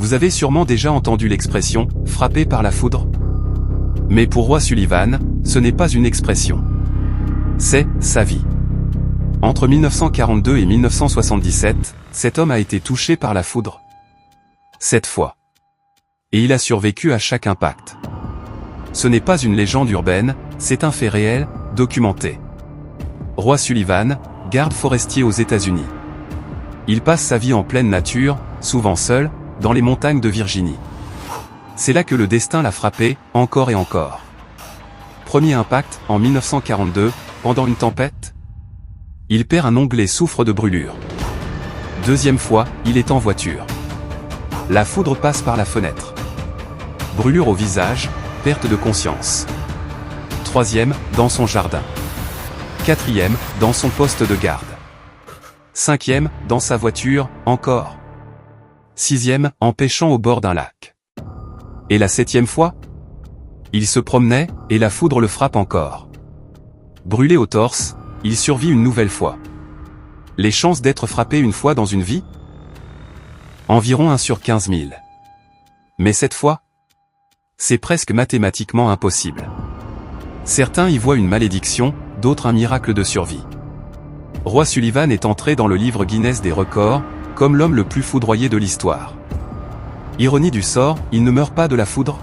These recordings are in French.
Vous avez sûrement déjà entendu l'expression « frappé par la foudre ». Mais pour Roi Sullivan, ce n'est pas une expression. C'est sa vie. Entre 1942 et 1977, cet homme a été touché par la foudre. 7 fois. Et il a survécu à chaque impact. Ce n'est pas une légende urbaine, c'est un fait réel, documenté. Roi Sullivan, garde forestier aux États-Unis. Il passe sa vie en pleine nature, souvent seul, dans les montagnes de Virginie. C'est là que le destin l'a frappé, encore et encore. Premier impact, en 1942, pendant une tempête. Il perd un ongle et souffre de brûlure. Deuxième fois, il est en voiture. La foudre passe par la fenêtre. Brûlure au visage, perte de conscience. Troisième, dans son jardin. Quatrième, dans son poste de garde. Cinquième, dans sa voiture, encore. Sixième, en pêchant au bord d'un lac. Et la 7e fois? Il se promenait, et la foudre le frappe encore. Brûlé au torse, il survit une nouvelle fois. Les chances d'être frappé une fois dans une vie? Environ 1 sur 15 000. Mais cette fois? C'est presque mathématiquement impossible. Certains y voient une malédiction, d'autres un miracle de survie. Roi Sullivan est entré dans le livre Guinness des records, comme l'homme le plus foudroyé de l'histoire. Ironie du sort, il ne meurt pas de la foudre,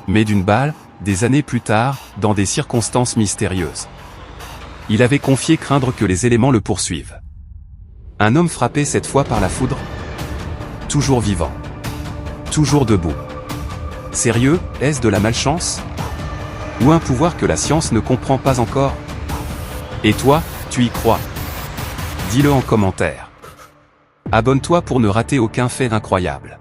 mais d'une balle, des années plus tard, dans des circonstances mystérieuses. Il avait confié craindre que les éléments le poursuivent. Un homme frappé cette fois par la foudre? Toujours vivant. Toujours debout. Sérieux, est-ce de la malchance? Ou un pouvoir que la science ne comprend pas encore? Et toi, tu y crois? Dis-le en commentaire. Abonne-toi pour ne rater aucun fait incroyable.